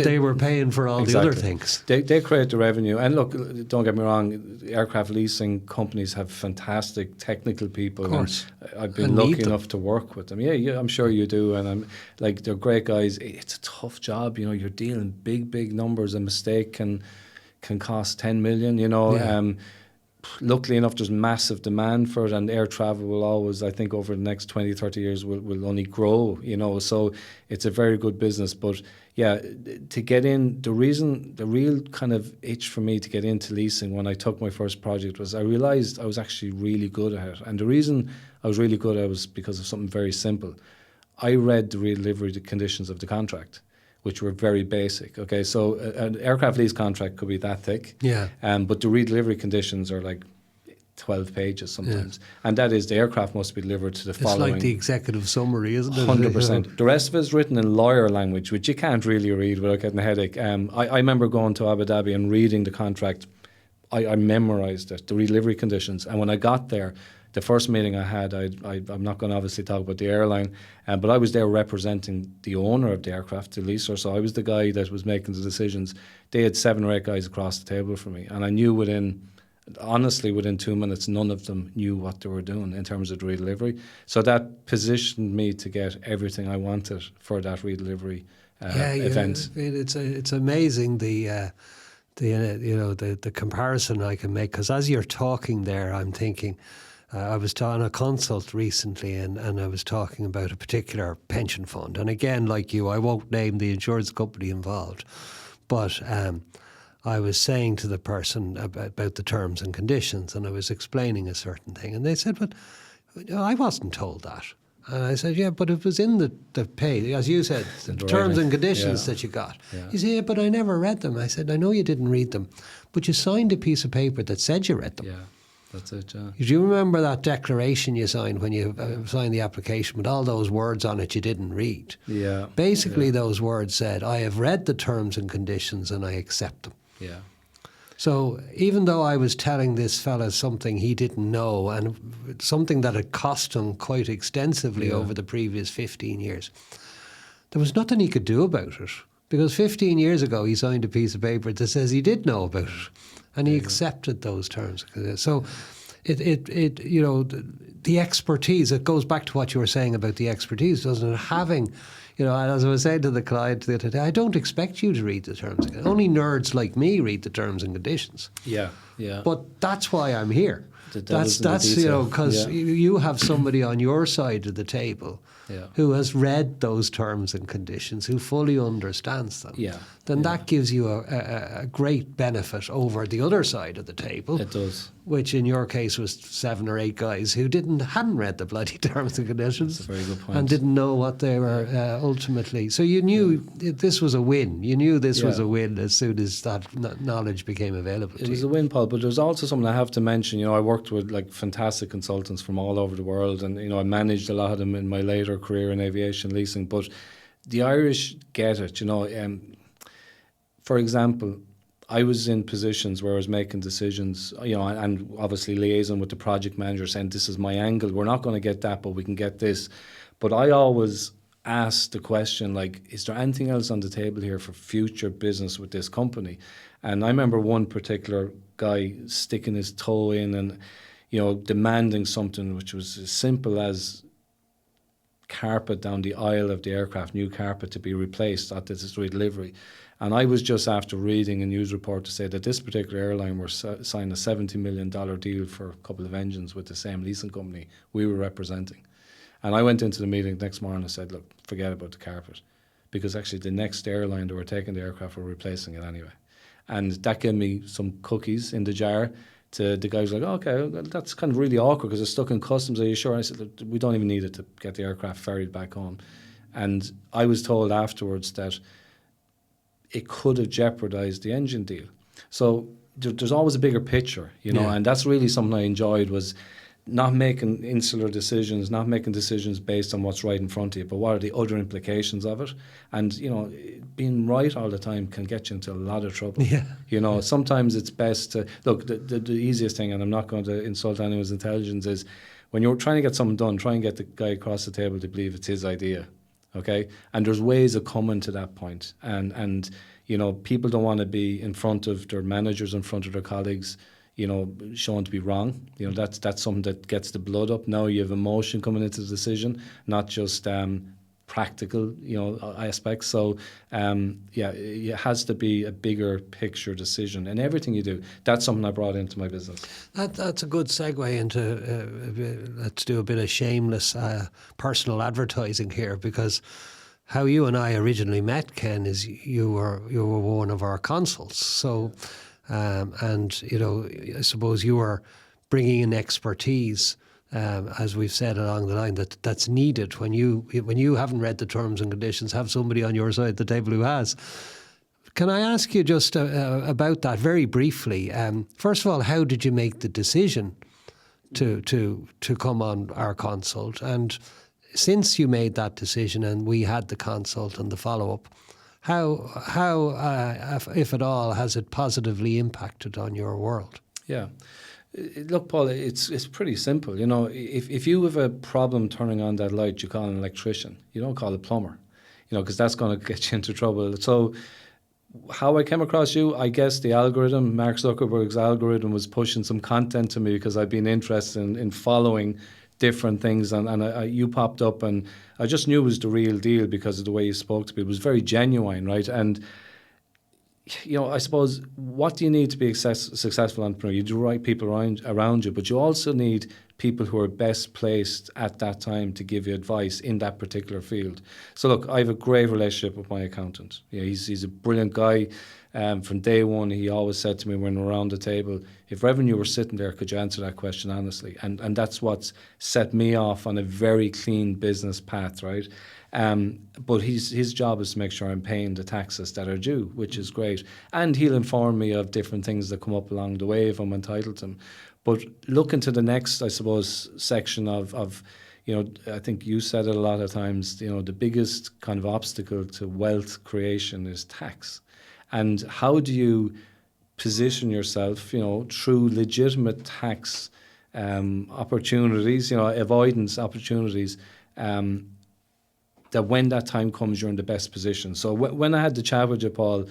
they were paying for all the other things. They create the revenue. And look, don't get me wrong, aircraft leasing companies have fantastic technical people. Of course. And I've been lucky enough to work with them. Yeah, I'm sure you do. And they're great guys. It's a tough job. You're dealing big numbers. A mistake can cost 10 million, Luckily enough, there's massive demand for it, and air travel will always, I think, over the next 20, 30 years will only grow, so it's a very good business. But yeah, to get in, the real kind of itch for me to get into leasing when I took my first project was I realised I was actually really good at it. And the reason I was really good at it was because of something very simple. I read the redelivery conditions of the contract, which were very basic. Okay, so an aircraft lease contract could be that thick. Yeah. But the redelivery conditions are like 12 pages sometimes. Yeah. And that is, the aircraft must be delivered to the following. It's like the executive summary, isn't it? 100%. The rest of it is written in lawyer language, which you can't really read without getting a headache. I remember going to Abu Dhabi and reading the contract. I memorised it, the redelivery conditions. And when I got there, the first meeting I had, I'm not going to obviously talk about the airline, but I was there representing the owner of the aircraft, the leaser. So I was the guy that was making the decisions. They had 7 or 8 guys across the table for me. And I knew within honestly, within 2 minutes, none of them knew what they were doing in terms of the redelivery. So that positioned me to get everything I wanted for that redelivery event. It's amazing the comparison I can make, because as you're talking there, I'm thinking. I was on a consult recently, and I was talking about a particular pension fund. And again, like you, I won't name the insurance company involved, but I was saying to the person about the terms and conditions, and I was explaining a certain thing, and they said, "But I wasn't told that." And I said, "Yeah, but it was in the pay, as you said, the terms and conditions that you got." Yeah. He said, "Yeah, but I never read them." I said, "I know you didn't read them, but you signed a piece of paper that said you read them." Yeah, that's it. Yeah. Do you remember that declaration you signed when you signed the application with all those words on it you didn't read? Yeah. Basically, those words said, "I have read the terms and conditions and I accept them." Yeah. So even though I was telling this fella something he didn't know, and something that had cost him quite extensively over the previous 15 years, there was nothing he could do about it. Because 15 years ago, he signed a piece of paper that says he did know about it, and he accepted those terms. So the expertise, it goes back to what you were saying about the expertise, doesn't it? Having, and as I was saying to the client the other day, I don't expect you to read the terms. Only nerds like me read the terms and conditions. Yeah, yeah. But that's why I'm here. That's detail. because you have somebody on your side of the table who has read those terms and conditions, who fully understands them. Yeah. Then that gives you a great benefit over the other side of the table. It does. Which in your case was 7 or 8 guys who hadn't read the bloody terms and conditions. That's a very good point. And didn't know what they were ultimately. So you knew this was a win. You knew this was a win as soon as that knowledge became available to you. It was a win, Paul, but there's also something I have to mention. I worked with like fantastic consultants from all over the world, and I managed a lot of them in my later career in aviation leasing. But the Irish get it, For example, I was in positions where I was making decisions, and obviously liaising with the project manager, saying, "This is my angle. We're not going to get that, but we can get this." But I always asked the question, like, is there anything else on the table here for future business with this company? And I remember one particular guy sticking his toe in and, demanding something which was as simple as carpet down the aisle of the aircraft, new carpet to be replaced at this redelivery. And I was just after reading a news report to say that this particular airline were signed a $70 million deal for a couple of engines with the same leasing company we were representing. And I went into the meeting the next morning and said, "Look, forget about the carpet," because actually the next airline that were taking the aircraft were replacing it anyway. And that gave me some cookies in the jar. To the guys, like, "Okay, well, that's kind of really awkward because it's stuck in customs. Are you sure?" And I said, "Look, we don't even need it to get the aircraft ferried back home." And I was told afterwards that it could have jeopardized the engine deal. So there's always a bigger picture, and that's really something I enjoyed, was not making insular decisions, not making decisions based on what's right in front of you, but what are the other implications of it. And, being right all the time can get you into a lot of trouble. Yeah. Sometimes it's best to, look, the easiest thing, and I'm not going to insult anyone's intelligence, is when you're trying to get something done, try and get the guy across the table to believe it's his idea. Okay, and there's ways of coming to that point, and people don't want to be in front of their managers, in front of their colleagues, shown to be wrong. That's something that gets the blood up. Now you have emotion coming into the decision, not just practical, aspects. So it has to be a bigger picture decision in everything you do. That's something I brought into my business. That's a good segue into let's do a bit of shameless personal advertising here, because how you and I originally met, Ken, is you were one of our consults. So I suppose you were bringing in expertise. As we've said along the line, that's needed when you haven't read the terms and conditions. Have somebody on your side of the table who has. Can I ask you just about that very briefly? First of all, how did you make the decision to come on our consult? And since you made that decision and we had the consult and the follow-up, how if at all, has it positively impacted on your world? Yeah. Look, Paul, it's pretty simple. If you have a problem turning on that light, you call an electrician. You don't call a plumber, because that's going to get you into trouble. So how I came across you, I guess the algorithm, Mark Zuckerberg's algorithm, was pushing some content to me because I've been interested in following different things, and you popped up, and I just knew it was the real deal because of the way you spoke to me. It was very genuine, right? And I suppose, what do you need to be a successful entrepreneur? You need the right people around you, but you also need people who are best placed at that time to give you advice in that particular field. So look, I have a great relationship with my accountant. He's a brilliant guy. From day one, he always said to me when we're around the table, if revenue were sitting there, could you answer that question honestly? And that's what's set me off on a very clean business path, right? But his job is to make sure I'm paying the taxes that are due, which is great. And he'll inform me of different things that come up along the way if I'm entitled to them. But looking to the next, I suppose, section of I think you said it a lot of times, the biggest kind of obstacle to wealth creation is tax. And how do you position yourself, through legitimate tax opportunities, avoidance opportunities, that when that time comes, you're in the best position. So when I had the chat with you, Paul,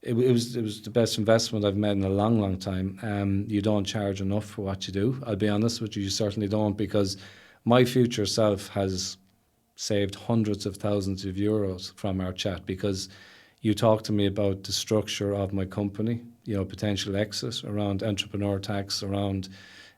it was the best investment I've made in a long, long time. You don't charge enough for what you do. I'll be honest with you, you certainly don't, because my future self has saved hundreds of thousands of euros from our chat, because you talked to me about the structure of my company, potential exit, around entrepreneur tax, around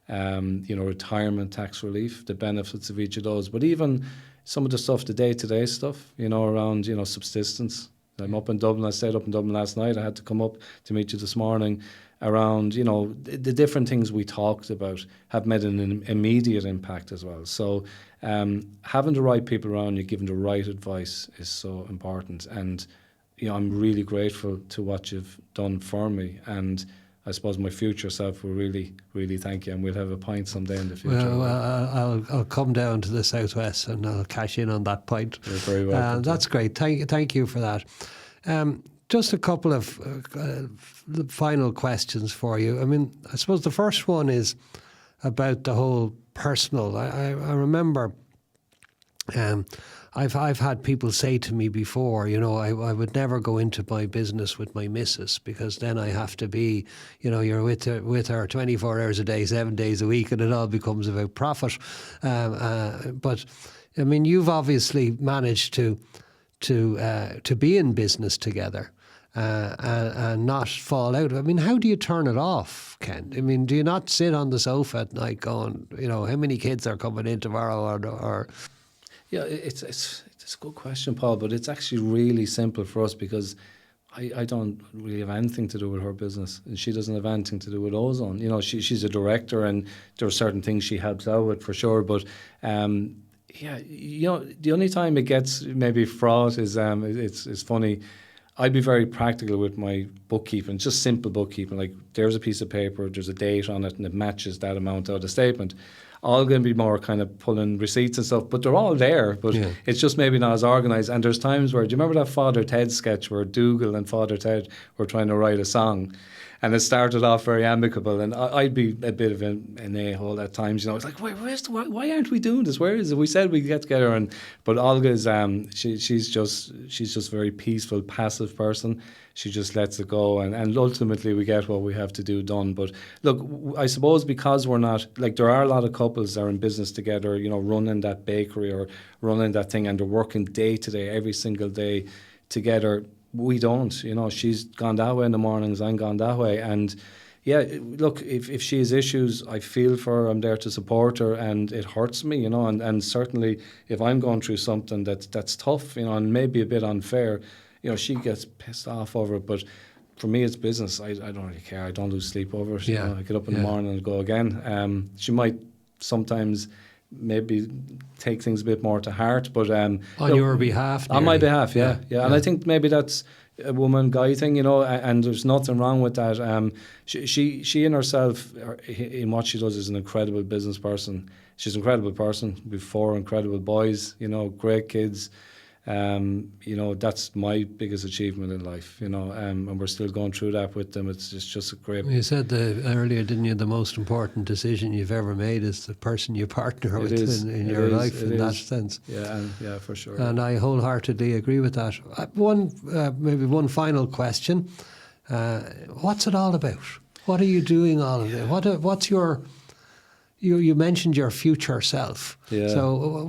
retirement tax relief, the benefits of each of those, but even some of the stuff, the day-to-day stuff, around, subsistence. I'm up in Dublin. I stayed up in Dublin last night. I had to come up to meet you this morning. Around, the different things we talked about have made an immediate impact as well. So having the right people around you, giving the right advice is so important. And, I'm really grateful to what you've done for me. And I suppose my future self will really, really thank you, and we'll have a pint someday in the future. Well, I'll come down to the southwest and I'll cash in on that point. You're very welcome. That's great. Thank you for that. Just a couple of final questions for you. I mean, I suppose the first one is about the whole personal. I remember I've had people say to me before, I would never go into my business with my missus, because then I have to be, you're with her 24 hours a day, 7 days a week, and it all becomes about profit. But I mean, you've obviously managed to be in business together and not fall out. I mean, how do you turn it off, Ken? I mean, do you not sit on the sofa at night going, how many kids are coming in tomorrow, or Yeah, it's a good question, Paul, but it's actually really simple for us, because I don't really have anything to do with her business, and she doesn't have anything to do with Ozone. She's a director, and there are certain things she helps out with for sure, but the only time it gets maybe fraught is it's funny. I'd be very practical with my bookkeeping, just simple bookkeeping, like there's a piece of paper, there's a date on it, and it matches that amount out of the statement. All going to be more kind of pulling receipts and stuff, but they're all there, but it's just maybe not as organised. And there's times where, do you remember that Father Ted sketch where Dougal and Father Ted were trying to write a song? And it started off very amicable, and I'd be a bit of an a-hole at times. It's like, why aren't we doing this? Where is it? We said we'd get together, but Olga's she's just a very peaceful, passive person. She just lets it go, and ultimately we get what we have to do done. But look, I suppose because we're not, like, there are a lot of couples that are in business together, running that bakery or running that thing, and they're working day to day, every single day together. We don't, she's gone that way in the mornings, I'm gone that way. And yeah, look, if she has issues, I feel for her, I'm there to support her, and it hurts me, and certainly if I'm going through something that's tough, and maybe a bit unfair, she gets pissed off over it. But for me, it's business. I don't really care. I don't lose sleep over it. I get up in the morning and go again. She might sometimes maybe take things a bit more to heart, but on your behalf, on my behalf, yeah. And I think maybe that's a woman-guy thing, and there's nothing wrong with that. She in herself, in what she does, is an incredible business person. She's an incredible person with 4 incredible boys, great kids. That's my biggest achievement in life, and we're still going through that with them. It's just a great... You said earlier, didn't you, the most important decision you've ever made is the person you partner with in your life, in that sense. Yeah, for sure. And I wholeheartedly agree with that. Maybe one final question. What's it all about? What are you doing all of it? What's your... You mentioned your future self. Yeah. So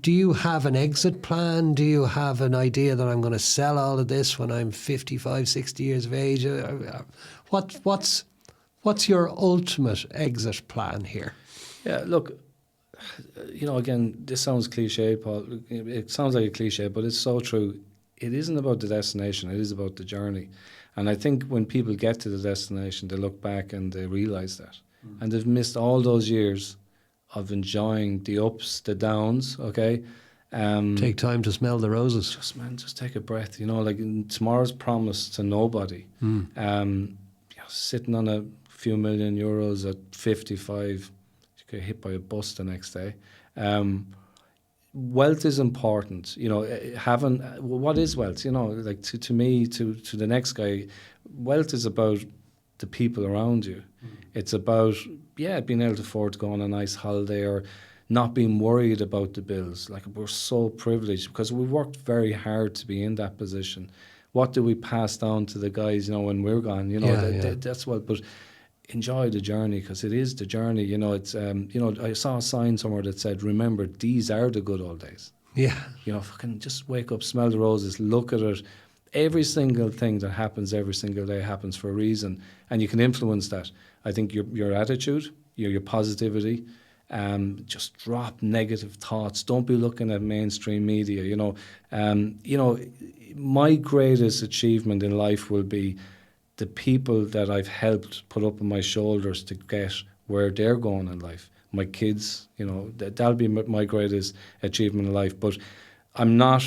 do you have an exit plan? Do you have an idea that I'm going to sell all of this when I'm 55, 60 years of age? What's your ultimate exit plan here? Yeah, look, again, this sounds cliche, Paul. It sounds like a cliche, but it's so true. It isn't about the destination. It is about the journey. And I think when people get to the destination, they look back and they realise that. And they've missed all those years of enjoying the ups, the downs, okay? Take time to smell the roses. Just take a breath, like tomorrow's promised to nobody. Sitting on a few million euros at 55, you get hit by a bus the next day. Wealth is important, what is wealth? Like to me, to the next guy, wealth is about the people around you. It's about, being able to afford to go on a nice holiday or not being worried about the bills. Like, we're so privileged because we worked very hard to be in that position. What do we pass down to the guys, when we're gone? That's what, but enjoy the journey because it is the journey. It's, I saw a sign somewhere that said, remember, these are the good old days. Yeah. Fucking just wake up, smell the roses, look at it. Every single thing that happens every single day happens for a reason, and you can influence that. I think your attitude, your positivity, just drop negative thoughts. Don't be looking at mainstream media. My greatest achievement in life will be the people that I've helped put up on my shoulders to get where they're going in life. My kids, that'll be my greatest achievement in life. But I'm not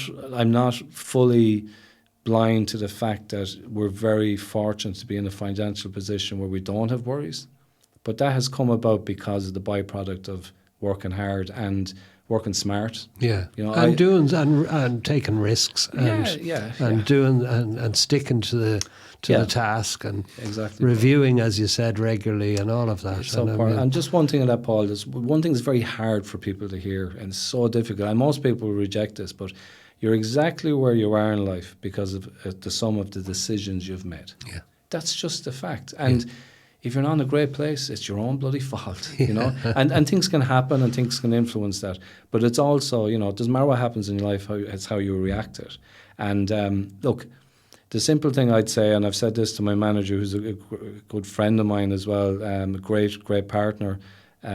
fully blind to the fact that we're very fortunate to be in a financial position where we don't have worries. But that has come about because of the byproduct of working hard and working smart. Yeah, and taking risks and doing and sticking to the task and exactly reviewing, as you said, regularly and all of that. It's so important. And just one thing on that, Paul, is one thing that's very hard for people to hear and so difficult. And most people will reject this, but you're exactly where you are in life because of the sum of the decisions you've made. Yeah, that's just a fact. And if you're not in a great place, it's your own bloody fault, And things can happen and things can influence that. But it's also, it doesn't matter what happens in your life, it's how you react to it. And look, the simple thing I'd say, and I've said this to my manager, who's a good friend of mine as well, a great partner.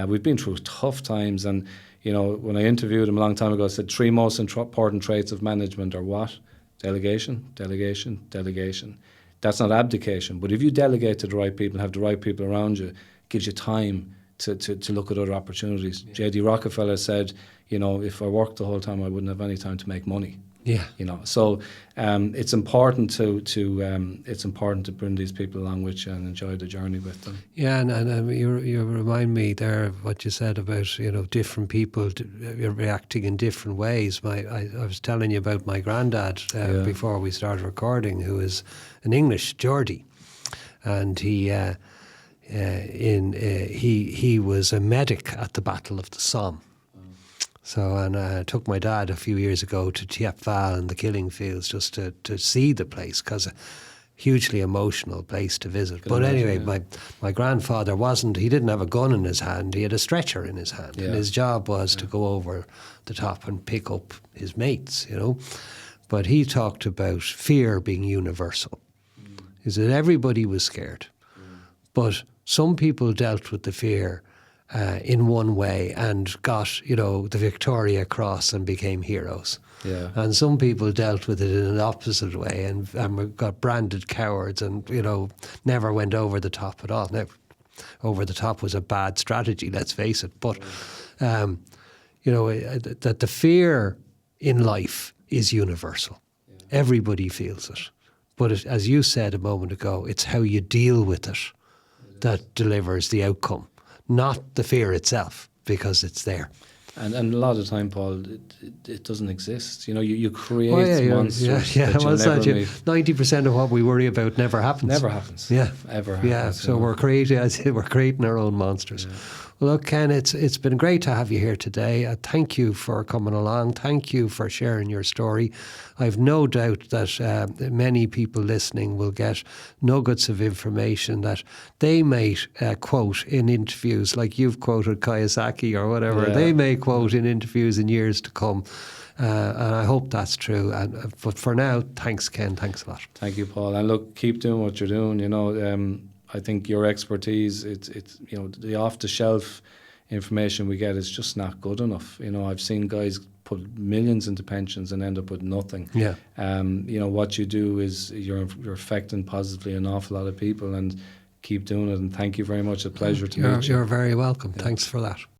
We've been through tough times, and when I interviewed him a long time ago, I said 3 most important traits of management are what? Delegation, delegation, delegation. That's not abdication, but if you delegate to the right people and have the right people around you, it gives you time to look at other opportunities. Yeah. J.D. Rockefeller said, if I worked the whole time, I wouldn't have any time to make money. Yeah. So it's important to bring these people along with you and enjoy the journey with them. Yeah, and you remind me there of what you said about different people reacting in different ways. I was telling you about my granddad before we started recording, who is an English Geordie, and he was a medic at the Battle of the Somme. So, and I took my dad a few years ago to Thiepval and the killing fields just to see the place, because a hugely emotional place to visit. But anyway, my grandfather he didn't have a gun in his hand, he had a stretcher in his hand. And his job was to go over the top and pick up his mates, But he talked about fear being universal. He said everybody was scared. But some people dealt with the fear in one way and got, the Victoria Cross and became heroes. Yeah. And some people dealt with it in an opposite way and got branded cowards and, never went over the top at all. Now, over the top was a bad strategy, let's face it. But, that the fear in life is universal. Yeah. Everybody feels it. But as you said a moment ago, it's how you deal with it that delivers the outcome. Not the fear itself, because it's there. And a lot of the time, Paul, it doesn't exist. You know, you create monsters that you'll never meet. 90% of what we worry about never happens. Never happens. Yeah. Ever happens. Yeah, so we're creating our own monsters. Yeah. Well, look, Ken, it's been great to have you here today. Thank you for coming along. Thank you for sharing your story. I've no doubt that many people listening will get nuggets of information that they may quote in interviews, like you've quoted Kiyosaki or whatever. Yeah. They may quote in interviews in years to come. And I hope that's true. But for now, thanks, Ken. Thanks a lot. Thank you, Paul. And look, keep doing what you're doing. You know, I think your expertise, it's you know, the off-the-shelf information we get is just not good enough. You know, I've seen guys put millions into pensions and end up with nothing. Yeah. You know, what you do is you're affecting positively an awful lot of people, and keep doing it. And thank you very much. A pleasure to meet you. You're very welcome. Yeah. Thanks for that.